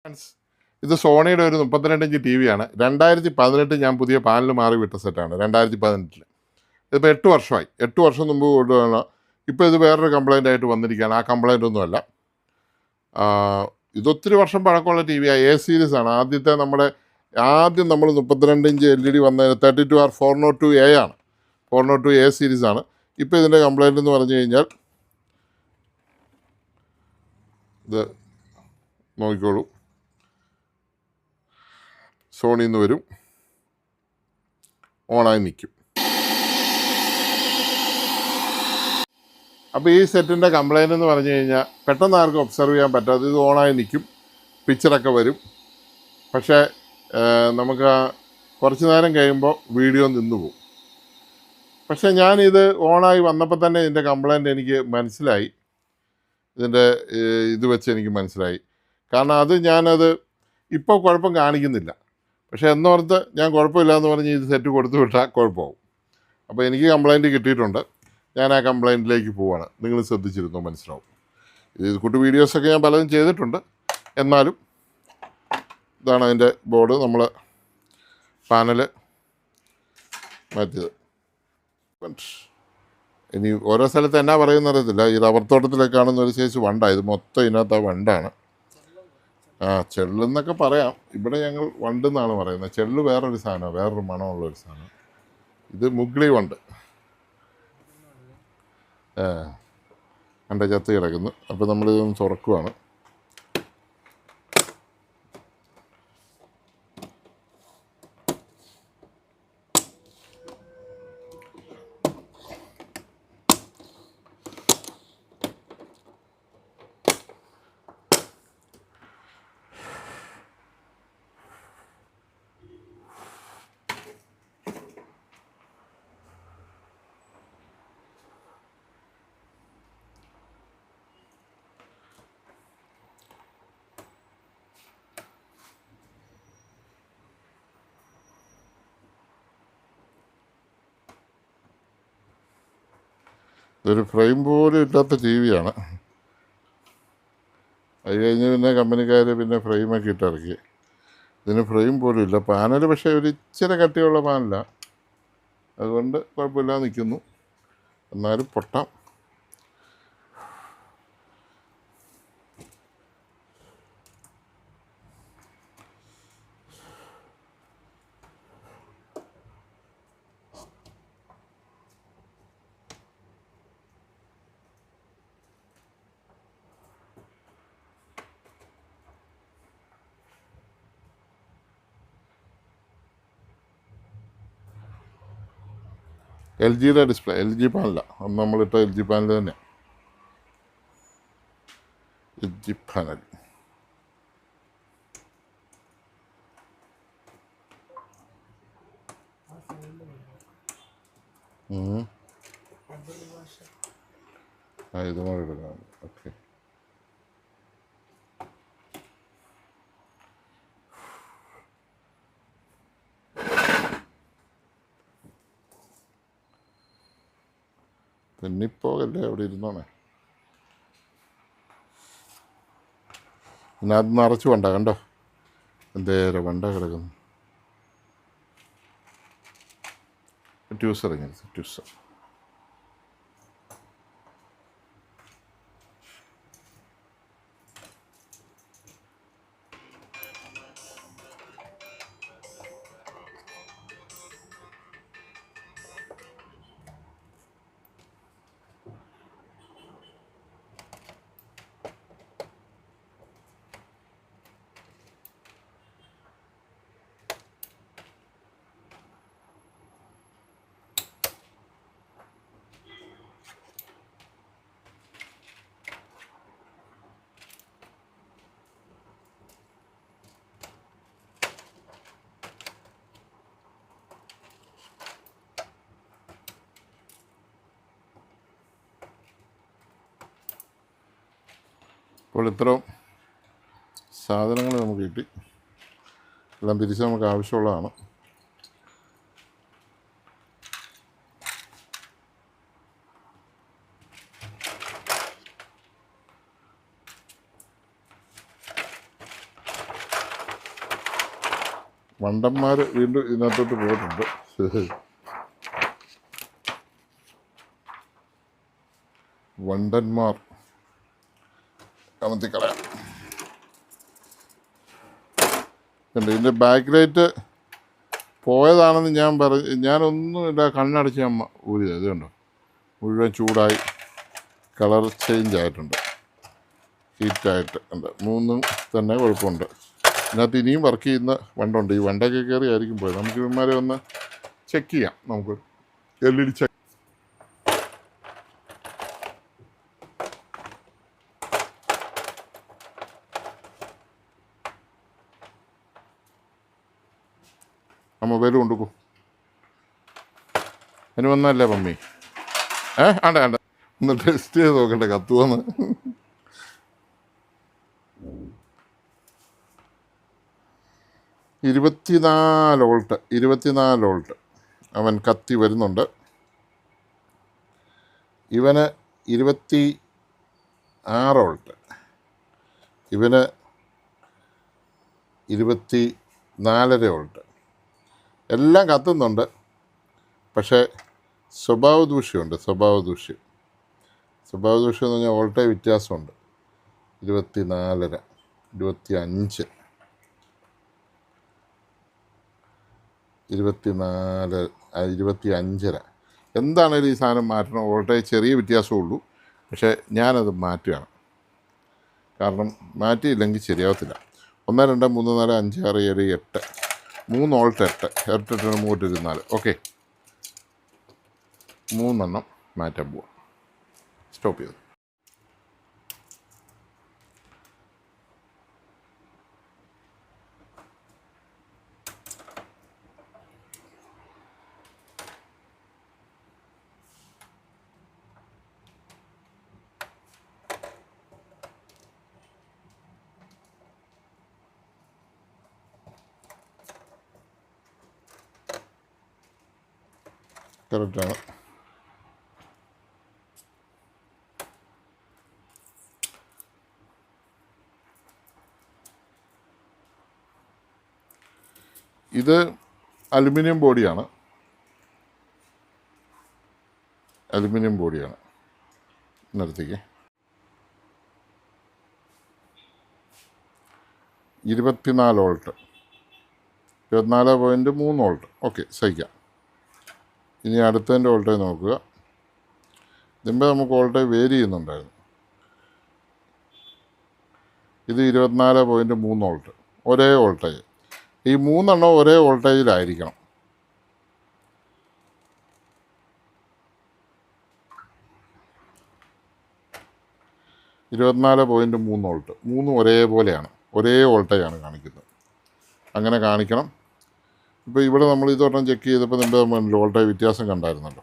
Friends, ഇത് സോണിയുടെ ഒരു 32 inch T വിയാണ്. 2018 ഞാൻ പുതിയ പാനൽ മാറി വിട്ട സെറ്റാണ്. 2018 ഇതിപ്പോൾ 8 വർഷമായി. 8 വർഷം മുമ്പ് കൊണ്ടുവന്ന ഇപ്പോൾ ഇത് വേറൊരു കംപ്ലൈൻ്റ് ആയിട്ട് വന്നിരിക്കുകയാണ്. ആ കംപ്ലൈൻ്റ് ഒന്നുമല്ല. ഇതൊത്തിരി വർഷം പഴക്കമുള്ള ടി വിയാണ്. എ സീരീസാണ്. ആദ്യം നമ്മൾ 32 ഇഞ്ച് LED വന്നതിന് 32R 402A ആണ്. 402A സീരീസാണ്. ഇപ്പോൾ ഇതിൻ്റെ കംപ്ലൈൻ്റ് എന്ന് പറഞ്ഞു കഴിഞ്ഞാൽ ഇത് നോക്കിക്കോളൂ. സോണിയിൽ നിന്ന് വരും, ഓണായി നിൽക്കും. അപ്പോൾ ഈ സെറ്റിൻ്റെ കംപ്ലൈൻ്റ് എന്ന് പറഞ്ഞു കഴിഞ്ഞാൽ പെട്ടെന്ന് ആർക്കും ഒബ്സർവ് ചെയ്യാൻ പറ്റാതെ ഇത് ഓണായി നിൽക്കും, പിക്ചറൊക്കെ വരും. പക്ഷേ നമുക്ക് കുറച്ച് നേരം കഴിയുമ്പോൾ വീഡിയോ നിന്നു പോകും. പക്ഷേ ഞാനിത് ഓണായി വന്നപ്പോൾ തന്നെ ഇതിൻ്റെ കംപ്ലൈൻ്റ് എനിക്ക് മനസ്സിലായി. ഇതിൻ്റെ ഇത് വെച്ച് എനിക്ക് മനസ്സിലായി. കാരണം ഞാനത് ഇപ്പോൾ കുഴപ്പം കാണിക്കുന്നില്ല. പക്ഷേ എന്നോർത്ത് ഞാൻ കുഴപ്പമില്ല എന്ന് പറഞ്ഞ് ഇത് സെറ്റ് കൊടുത്തു വിട്ടാൽ കുഴപ്പമാവും. അപ്പോൾ എനിക്ക് കംപ്ലൈൻറ്റ് കിട്ടിയിട്ടുണ്ട്. ഞാൻ ആ കംപ്ലൈൻറ്റിലേക്ക് പോവാണ്. നിങ്ങൾ ശ്രദ്ധിച്ചിരുന്നോ മനസ്സിലാവും. ഇത് കൂട്ട് വീഡിയോസൊക്കെ ഞാൻ പലതും ചെയ്തിട്ടുണ്ട്. എന്നാലും ഇതാണ് അതിൻ്റെ ബോർഡ്. നമ്മൾ പാനൽ മാറ്റിയത്. ഇനി ഓരോ സ്ഥലത്ത് എന്നാ പറയുന്ന അറിയത്തില്ല. ഈ റബ്ബർ തോട്ടത്തിലൊക്കെ കാണുന്ന ഒരു സൈസ് വണ്ടാണ്. ഇത് മൊത്തം ഇതിനകത്ത് ആ വണ്ടാണ്. ചെള്ളെന്നൊക്കെ പറയാം. ഇവിടെ ഞങ്ങൾ വണ്ടെന്നാണ് പറയുന്നത്. ചെള്ള് വേറൊരു സാധനമാണ്, വേറൊരു മണമുള്ളൊരു സാധനം. ഇത് മുഗ്ലി വണ്ട്. എൻ്റെ ചത്ത് കിടക്കുന്നു. അപ്പോൾ നമ്മളിതൊന്ന് തുറക്കുവാണ്. ഇതൊരു ഫ്രെയിം പോലും ഇല്ലാത്ത ടി വിയാണ്. അത് കഴിഞ്ഞ് പിന്നെ കമ്പനിക്കാർ പിന്നെ ഫ്രെയിമൊക്കെ ഇട്ടിറക്കി. ഇതിന് ഫ്രെയിം പോലും ഇല്ല. പാനൽ പക്ഷേ ഒരു ഇച്ചിരി കട്ടിയുള്ള പാനലാണ്. അതുകൊണ്ട് കുഴപ്പമില്ലാതെ നിൽക്കുന്നു. എന്നാലും പൊട്ടാം. LGയുടെ ഡിസ്പ്ലേ, LG പാനലാണ്. അന്ന് നമ്മളിട്ട LG പാനൽ തന്നെ. LG panel. ഇതും കൂടെ എടുക്കണം. ഓക്കെ. തെന്നിപ്പോകല്ലേ, അവിടെ ഇരുന്നോണേ. പിന്നെ അത് നിറച്ച് വണ്ട കണ്ടോ, എന്തേരെ വണ്ട കിടക്കുന്നു. ട്യൂസർ ഇങ്ങനെ ട്യൂസർ. അപ്പോൾ ഇത്രയും സാധനങ്ങൾ നമുക്ക് കിട്ടി. എല്ലാം തിരിച്ച് നമുക്ക് ആവശ്യമുള്ളതാണ്. വണ്ടന്മാർ വീണ്ടും ഇതിനകത്തോട്ട് പോയിട്ടുണ്ട്. വണ്ടന്മാർ കമത്തിക്കളയാം. ഇതിൻ്റെ ബാക്ക് ലൈറ്റ് പോയതാണെന്ന് ഞാനൊന്നുമില്ല, കണ്ണടച്ച് ഞാൻ ഊരിയത്. ഇത് കണ്ടോ, മുഴുവൻ ചൂടായി കളർ ചേഞ്ച് ആയിട്ടുണ്ട്, ഹീറ്റായിട്ട് ഉണ്ട്. മൂന്നും തന്നെ കുഴപ്പമുണ്ട്. ഇതിനകത്ത് ഇനിയും വർക്ക് ചെയ്യുന്ന വണ്ടുണ്ട്. ഈ വണ്ടൊക്കെ കയറി ആയിരിക്കും പോയത്. നമുക്ക് ഇവന്മാരെ ഒന്ന് ചെക്ക് ചെയ്യാം. നമുക്ക് LED ചെക്ക്. ആ മൊബൈൽ കൊണ്ടുപോകും. അതിന് വന്നല്ലേ മമ്മി? ആണ്ട ആണ്ട, ഒന്ന് ടെസ്റ്റ് ചെയ്ത് നോക്കട്ടെ കത്തുവന്ന്. 24 വോൾട്ട് അവൻ കത്തി വരുന്നുണ്ട്. ഇവന് 26 വോൾട്ട്, ഇവന് 24.5 വോൾട്ട്. എല്ലാം കത്തുന്നുണ്ട്. പക്ഷേ സ്വഭാവ ദൂഷ്യമുണ്ട്. സ്വഭാവ ദൂഷ്യം എന്ന് പറഞ്ഞാൽ വോൾട്ടേജ് വ്യത്യാസമുണ്ട്. 24.5, 25, 24, 25.5. എന്താണേലും ഈ സാധനം മാറ്റണം. വോൾട്ടേജ് ചെറിയ വ്യത്യാസമേ ഉള്ളൂ, പക്ഷേ ഞാനത് മാറ്റുകയാണ്. കാരണം മാറ്റിയില്ലെങ്കിൽ ശരിയാവത്തില്ല. 1, 2, 3, 4, 5, 6, 7, 8, 3 വോൾട്ട്, 8, 324. ഓക്കെ, 3 മാറ്റാൻ പോവാം. സ്റ്റോപ്പ് ചെയ്തു. കറക്റ്റാണ്. ഇത് അലുമിനിയം ബോഡിയാണ്. ഇന്നടത്തേക്ക് 24 വോൾട്ട്, 24.3 വോൾട്ട്. ഓക്കെ, സഹിക്കാം. ഇനി അടുത്തതിൻ്റെ വോൾട്ടേജ് നോക്കുക. ഇതിൻ്റെ നമുക്ക് വോൾട്ടേജ് വേരി ചെയ്യുന്നുണ്ടായിരുന്നു. ഇത് 24.3 വോൾട്ട്, ഒരേ വോൾട്ടേജ്. ഈ 3 ഒരേ വോൾട്ടേജിലായിരിക്കണം. (24.3 വോൾട്ട്). 3 ഒരേപോലെയാണ്, ഒരേ വോൾട്ടേജാണ് കാണിക്കുന്നത്. അങ്ങനെ കാണിക്കണം. ഇപ്പോൾ ഇവിടെ നമ്മൾ ഇതൊരെണ്ണം ചെക്ക് ചെയ്തപ്പോൾ നമ്മുടെ വോൾട്ടേജ് വ്യത്യാസം കണ്ടായിരുന്നല്ലോ.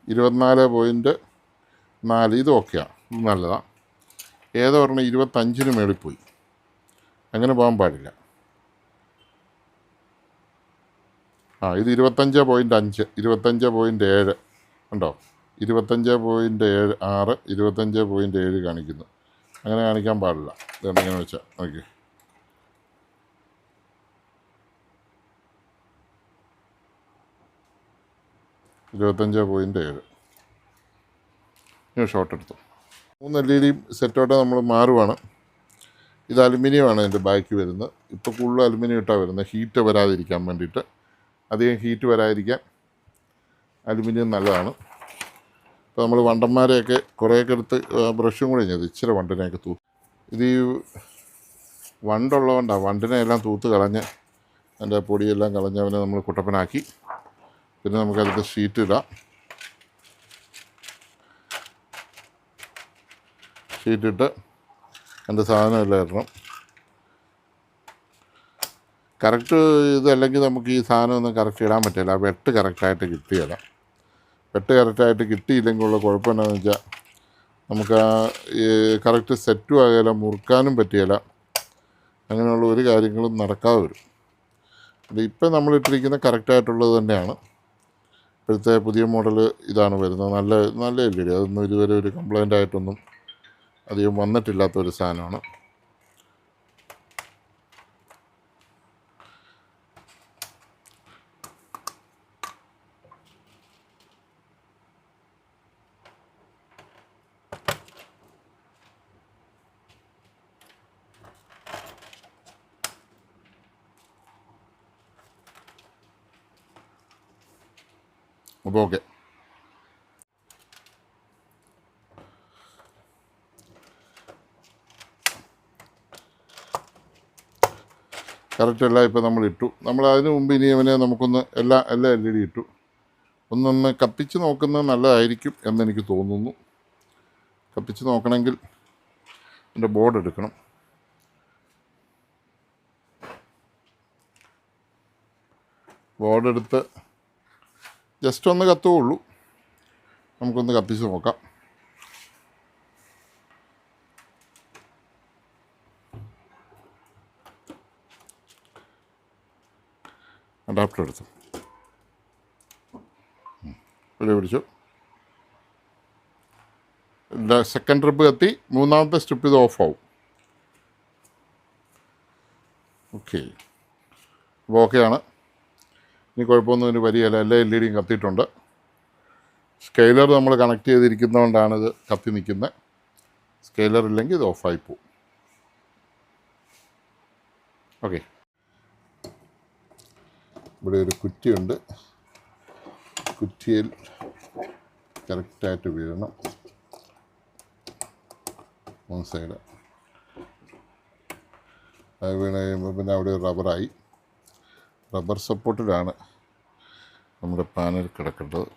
(24.4) ഇത് ഓക്കെയാണ്, നല്ലതാണ്. ഏതോ ഒരെണ്ണം 25 മേളിൽ പോയി. അങ്ങനെ പോകാൻ പാടില്ല. ഇത് 25.5, 25.7 ഉണ്ടോ? 25.7, 6, 25.7 കാണിക്കുന്നു. അങ്ങനെ കാണിക്കാൻ പാടില്ല. ഇതെങ്ങനെ വെച്ചാൽ ഓക്കെ. (25.7) ഷോർട്ട് എടുത്തു. 3 LED സെറ്റോട്ട് നമ്മൾ മാറുവാണ്. ഇത് അലുമിനിയമാണ് ഇതിൻ്റെ ബാക്കി വരുന്നത്. ഇപ്പോൾ കൂടുതൽ അലുമിനിയം ഇട്ടാണ് വരുന്നത്, ഹീറ്റ് വരാതിരിക്കാൻ വേണ്ടിയിട്ട്. അധികം ഹീറ്റ് വരാതിരിക്കാൻ അലുമിനിയം നല്ലതാണ്. ഇപ്പോൾ നമ്മൾ വണ്ടന്മാരെയൊക്കെ കുറേയൊക്കെ എടുത്ത് ബ്രഷും കൂടി ചെയ്ത് ഇച്ചിരി വണ്ടിനെയൊക്കെ തൂത്ത്, ഇത് ഈ വണ്ടുള്ളതുകൊണ്ടാണ്. വണ്ടിനെ എല്ലാം തൂത്ത് കളഞ്ഞ് അതിൻ്റെ പൊടിയെല്ലാം കളഞ്ഞവനെ നമ്മൾ കുട്ടപ്പനാക്കി. പിന്നെ നമുക്കതിൻ്റെ ഷീറ്റ് ഇടാം. ഷീറ്റിട്ട് എൻ്റെ സാധനമെല്ലാം ഇടണം. കറക്റ്റ് ഇതല്ലെങ്കിൽ നമുക്ക് ഈ സാധനമൊന്നും കറക്റ്റ് ഇടാൻ പറ്റില്ല. വെട്ട് കറക്റ്റായിട്ട് കിട്ടിയല്ല. വെട്ട് കറക്റ്റായിട്ട് കിട്ടിയില്ലെങ്കിൽ ഉള്ള കുഴപ്പം എന്താണെന്ന് വെച്ചാൽ നമുക്ക് കറക്റ്റ് സെറ്റും ആകില്ല, മുറുക്കാനും പറ്റിയല്ല. അങ്ങനെയുള്ള ഒരു കാര്യങ്ങളും നടക്കാതെ വരും. ഇപ്പം നമ്മളിട്ടിരിക്കുന്ന കറക്റ്റായിട്ടുള്ളത് തന്നെയാണ്. ഇപ്പോഴത്തെ പുതിയ മോഡൽ ഇതാണ് വരുന്നത്. നല്ല LED. അതൊന്നും ഇതുവരെ ഒരു കംപ്ലൈൻ്റ് ആയിട്ടൊന്നും അധികം വന്നിട്ടില്ലാത്തൊരു സാധനമാണ്. അപ്പോൾ ഓക്കെ. കറക്റ്റ് എല്ലാം ഇപ്പോൾ നമ്മൾ ഇട്ടു. നമ്മൾ അതിന് മുമ്പ് ഇനി അവനെ നമുക്കൊന്ന് എല്ലാം LED ഇട്ടു. ഒന്നൊന്ന് കത്തിച്ച് നോക്കുന്നത് നല്ലതായിരിക്കും എന്നെനിക്ക് തോന്നുന്നു. കത്തിച്ച് നോക്കണമെങ്കിൽ എൻ്റെ ബോർഡ് എടുക്കണം. ബോർഡ് എടുത്ത് ജസ്റ്റ് ഒന്ന് കത്തുകയുള്ളൂ. നമുക്കൊന്ന് കത്തിച്ച് നോക്കാം. അഡാപ്റ്റർ എടുത്തു ഇവിടെ പിടിച്ചു. സെക്കൻഡ് ട്രിപ്പ് കത്തി, മൂന്നാമത്തെ സ്ട്രിപ്പ് ഇത് ഓഫ് ആവും. ഓക്കെ, അപ്പോൾ ഓക്കെയാണ്. ഇനി കുഴപ്പമൊന്നും ഇതിന് വരികയില്ല. എല്ലാ LED കത്തിയിട്ടുണ്ട്. സ്കെയിലർ നമ്മൾ കണക്ട് ചെയ്തിരിക്കുന്നതുകൊണ്ടാണ് ഇത് കത്തി നിൽക്കുന്നത്. സ്കെയിലർ ഇല്ലെങ്കിൽ ഇത് ഓഫായി പോവും. ഓക്കെ, ഇവിടെ ഒരു കുറ്റിയുണ്ട്. കുറ്റിയിൽ കറക്റ്റായിട്ട് വീഴണം. മൂന്ന് സൈഡ് അത് വീണ് കഴിയുമ്പോൾ പിന്നെ അവിടെ ഒരു റബ്ബറായി. റബ്ബർ സപ്പോർട്ടിലാണ് നമ്മുടെ പാനൽ കിടക്കേണ്ടത്.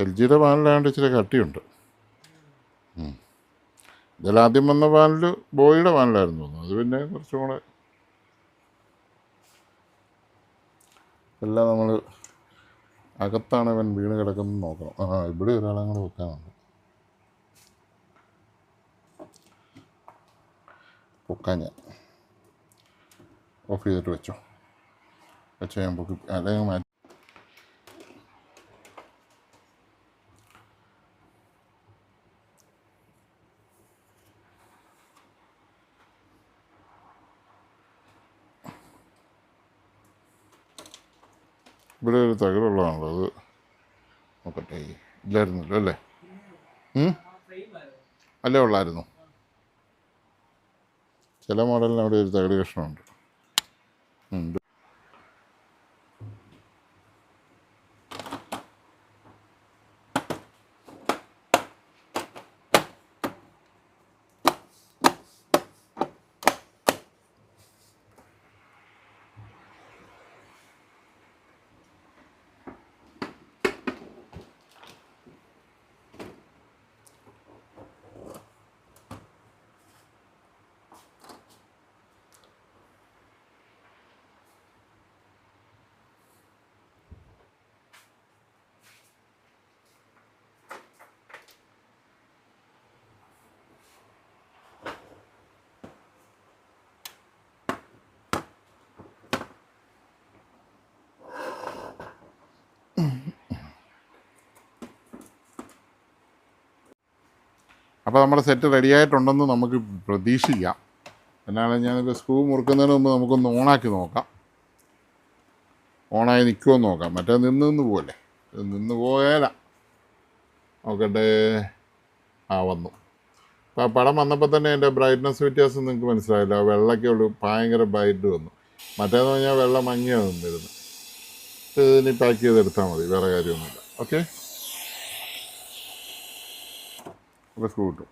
LG പാനലായതുകൊണ്ട് ഇച്ചിരി കട്ടിയുണ്ട്. ഇതിലാദ്യം വന്ന പാനൽ ബോയിയുടെ പാനലായിരുന്നു തോന്നുന്നു. അത് പിന്നെ കുറച്ചും കൂടെ എല്ലാം നമ്മൾ അകത്താണ് അവൻ വീണ് കിടക്കുന്നത് നോക്കണം. ഇവിടെ ഒരാളെ കൂടെ വെക്കാനുണ്ട്. പൊക്കാൻ ഞാൻ ഓഫ് ചെയ്തിട്ട് വെച്ചോ. ഞാൻ പൊക്കി അല്ലെങ്കിൽ മാറ്റി. ഇവിടെ ഒരു തകരുള്ളതാണല്ലോ. അത് നോക്കട്ടെ. ഇല്ലായിരുന്നല്ലോ അല്ലേ? അല്ലേ ഉള്ളായിരുന്നു. ചില മോഡലിന് അവിടെ ഒരു തകട് കഷ്ണമുണ്ട്. അപ്പോൾ നമ്മുടെ സെറ്റ് റെഡിയായിട്ടുണ്ടെന്ന് നമുക്ക് പ്രതീക്ഷിക്കാം. എന്നാണ് ഞാനിപ്പോൾ സ്ക്രൂ മുറുക്കുന്നതിന് മുമ്പ് നമുക്കൊന്ന് ഓണാക്കി നോക്കാം. ഓണായി നിൽക്കുമെന്ന് നോക്കാം. മറ്റേ നിന്ന് പോകല്ലേ, നിന്ന് പോയാല നോക്കട്ടെ. വന്നു. അപ്പോൾ ആ പടം വന്നപ്പോൾ തന്നെ എൻ്റെ ബ്രൈറ്റ്നസ് വ്യത്യാസം നിങ്ങൾക്ക് മനസ്സിലായില്ല. വെള്ളയ്ക്ക് ഉള്ളു ഭയങ്കര ബ്രൈറ്റ് വന്നു. മറ്റേന്ന് പറഞ്ഞാൽ വെള്ളം മങ്ങിയാണ് നിന്നിരുന്നത്. ഇതിനി പാക്ക് ചെയ്തെടുത്താൽ മതി, വേറെ കാര്യമൊന്നുമില്ല. ഓക്കെ, അപ്പോൾ സ്ക്രൂ കിട്ടും.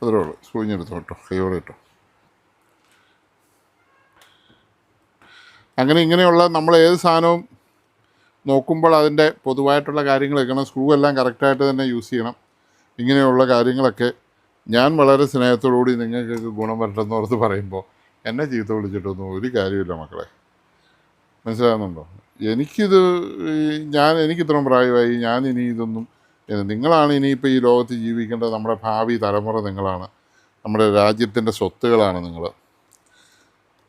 അത്രേ ഉള്ളൂ. സ്ക്രൂഞ്ഞെടുത്തോ കേട്ടോ, കൈയോടെ കേട്ടോ. അങ്ങനെ ഇങ്ങനെയുള്ള നമ്മൾ ഏത് സാധനവും നോക്കുമ്പോൾ അതിൻ്റെ പൊതുവായിട്ടുള്ള കാര്യങ്ങൾ വെക്കണം. സ്ക്രൂ എല്ലാം കറക്റ്റായിട്ട് തന്നെ യൂസ് ചെയ്യണം. ഇങ്ങനെയുള്ള കാര്യങ്ങളൊക്കെ ഞാൻ വളരെ സ്നേഹത്തോടുകൂടി നിങ്ങൾക്കൊക്കെ ഗുണം വരട്ടെന്ന് ഓർത്ത് പറയുമ്പോൾ എന്നെ ചീത്ത വിളിച്ചിട്ടൊന്നും ഒരു കാര്യമില്ല മക്കളെ. മനസ്സിലാകുന്നുണ്ടോ? എനിക്ക് ഇത്രയും പ്രായമായി, ഞാൻ ഇനി ഇതൊന്നും, നിങ്ങളാണ് ഇനിയിപ്പോൾ ഈ ലോകത്ത് ജീവിക്കേണ്ടത്. നമ്മുടെ ഭാവി തലമുറ നിങ്ങളാണ്, നമ്മുടെ രാജ്യത്തിൻ്റെ സ്വത്തുകളാണ് നിങ്ങൾ.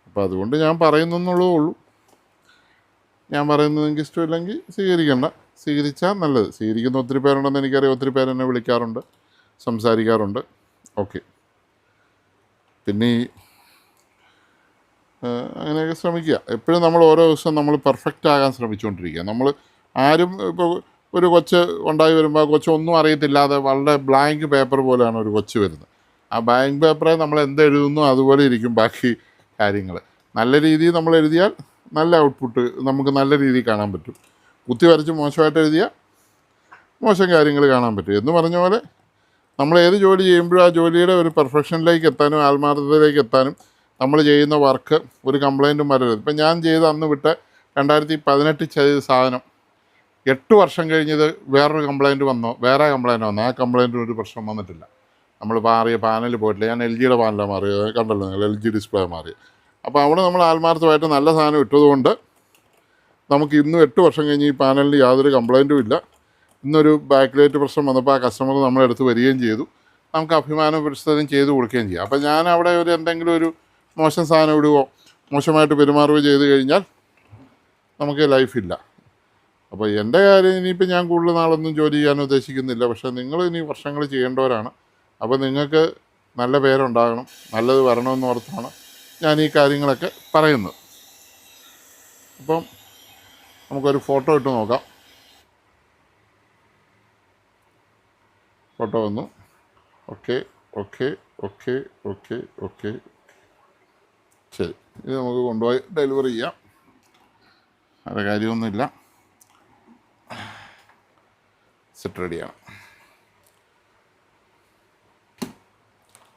അപ്പോൾ അതുകൊണ്ട് ഞാൻ പറയുന്നെന്നുള്ളതേ ഉള്ളൂ. ഞാൻ പറയുന്നത് നിങ്ങൾക്ക് ഇഷ്ടമില്ലെങ്കിൽ സ്വീകരിക്കണ്ട, സ്വീകരിച്ചാൽ നല്ലത്. സ്വീകരിക്കുന്ന ഒത്തിരി പേരുണ്ടെന്ന് എനിക്കറിയാം. ഒത്തിരി പേരെന്നെ വിളിക്കാറുണ്ട്, സംസാരിക്കാറുണ്ട്. ഓക്കെ, പിന്നെ അങ്ങനെയൊക്കെ ശ്രമിക്കുക. എപ്പോഴും നമ്മൾ ഓരോ ദിവസം നമ്മൾ പെർഫെക്റ്റ് ആകാൻ ശ്രമിച്ചുകൊണ്ടിരിക്കുക. നമ്മൾ ആരും ഇപ്പോൾ ഒരു കൊച്ച് ഉണ്ടായി വരുമ്പോൾ ആ കൊച്ച് ഒന്നും അറിയത്തില്ലാതെ വളരെ ബ്ലാങ്ക് പേപ്പർ പോലെയാണ് ഒരു കൊച്ച് വരുന്നത്. ആ ബ്ലാങ്ക് പേപ്പറെ നമ്മൾ എന്ത് എഴുതുന്നു അതുപോലെ ഇരിക്കും ബാക്കി കാര്യങ്ങൾ. നല്ല രീതിയിൽ നമ്മൾ എഴുതിയാൽ നല്ല ഔട്ട്പുട്ട് നമുക്ക് നല്ല രീതിയിൽ കാണാൻ പറ്റും. കുത്തി വരച്ച് മോശമായിട്ട് എഴുതിയാൽ മോശം കാര്യങ്ങൾ കാണാൻ പറ്റും. എന്ന് പറഞ്ഞ പോലെ നമ്മൾ ഏത് ജോലി ചെയ്യുമ്പോഴും ആ ജോലിയുടെ ഒരു പെർഫെക്ഷനിലേക്ക് എത്താനും ആത്മാർത്ഥതയിലേക്ക് എത്താനും നമ്മൾ ചെയ്യുന്ന വർക്ക് ഒരു കംപ്ലൈൻറ്റും വരരുത്. ഇപ്പം ഞാൻ ചെയ്ത് അന്ന് വിട്ട് 2018 ചെയ്ത സാധനം 8 വർഷം കഴിഞ്ഞത് വേറൊരു കംപ്ലൈൻറ്റ് വന്നോ, വേറെ കംപ്ലൈൻറ്റ് വന്നോ, ആ കംപ്ലൈൻറ്റിന് ഒരു പ്രശ്നം വന്നിട്ടില്ല. നമ്മൾ മാറിയ പാനൽ പോയിട്ടില്ല. ഞാൻ LGയുടെ പാനലാണ് മാറിയത്, കണ്ടല്ലോ നിങ്ങൾ, LG ഡിസ്പ്ലേ മാറിയത്. അപ്പോൾ അവിടെ നമ്മൾ ആത്മാർത്ഥമായിട്ട് നല്ല സാധനം ഇട്ടതുകൊണ്ട് നമുക്ക് ഇന്നും 8 വർഷം കഴിഞ്ഞ് ഈ പാനലിന് യാതൊരു കംപ്ലൈൻറ്റും ഇല്ല. ഇന്നൊരു ബാക്ക് ലൈറ്റ് പ്രശ്നം വന്നപ്പോൾ ആ കസ്റ്റമർ നമ്മുടെ അടുത്ത് വരികയും ചെയ്തു. നമുക്ക് അഭിമാനം പുരസ്കാരം ചെയ്ത് കൊടുക്കുകയും ചെയ്യാം. അപ്പോൾ ഞാൻ അവിടെ എന്തെങ്കിലും ഒരു മോശം സാധനം ഇടുകയോ മോശമായിട്ട് പെരുമാറുകയോ ചെയ്ത് കഴിഞ്ഞാൽ നമുക്ക് ലൈഫില്ല. അപ്പോൾ എൻ്റെ കാര്യം ഇനിയിപ്പോൾ ഞാൻ കൂടുതൽ നാളൊന്നും ജോലി ചെയ്യാൻ ഉദ്ദേശിക്കുന്നില്ല. പക്ഷേ നിങ്ങൾ ഇനി വർഷങ്ങൾ ചെയ്യേണ്ടവരാണ്. അപ്പോൾ നിങ്ങൾക്ക് നല്ല പേരുണ്ടാകണം, നല്ലത് വരണമെന്ന് ഓർത്താണ് ഞാൻ ഈ കാര്യങ്ങളൊക്കെ പറയുന്നത്. അപ്പം നമുക്കൊരു ഫോട്ടോ ഇട്ട് നോക്കാം. ഫോട്ടോ വന്നു. Okay okay okay okay okay, ശരി. ഇത് നമുക്ക് കൊണ്ടുപോയി ഡെലിവറി ചെയ്യാം. വേറെ കാര്യമൊന്നുമില്ല. സെറ്റ് റെഡിയാണ്.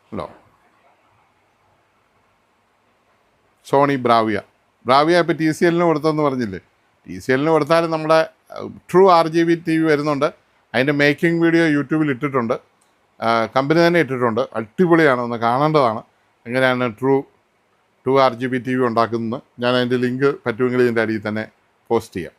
ഹലോ, സോണി ബ്രാവിയ ഇപ്പോൾ TCLന് കൊടുത്തതെന്ന് പറഞ്ഞില്ലേ? TCLന് കൊടുത്താലും നമ്മുടെ ട്രൂ RGB TV വരുന്നുണ്ട്. അതിൻ്റെ മേക്കിംഗ് വീഡിയോ യൂട്യൂബിൽ ഇട്ടിട്ടുണ്ട്. കമ്പനി തന്നെ ഇട്ടിട്ടുണ്ട്. അടിപൊളിയാണ്, ഒന്ന് കാണേണ്ടതാണ്. എങ്ങനെയാണ് ട്രൂ RGB TV ഉണ്ടാക്കുന്നത്. ഞാൻ അതിൻ്റെ ലിങ്ക് പറ്റുമെങ്കിൽ ഇതിൻ്റെ അടിയിൽ തന്നെ പോസ്റ്റ് ചെയ്യാം.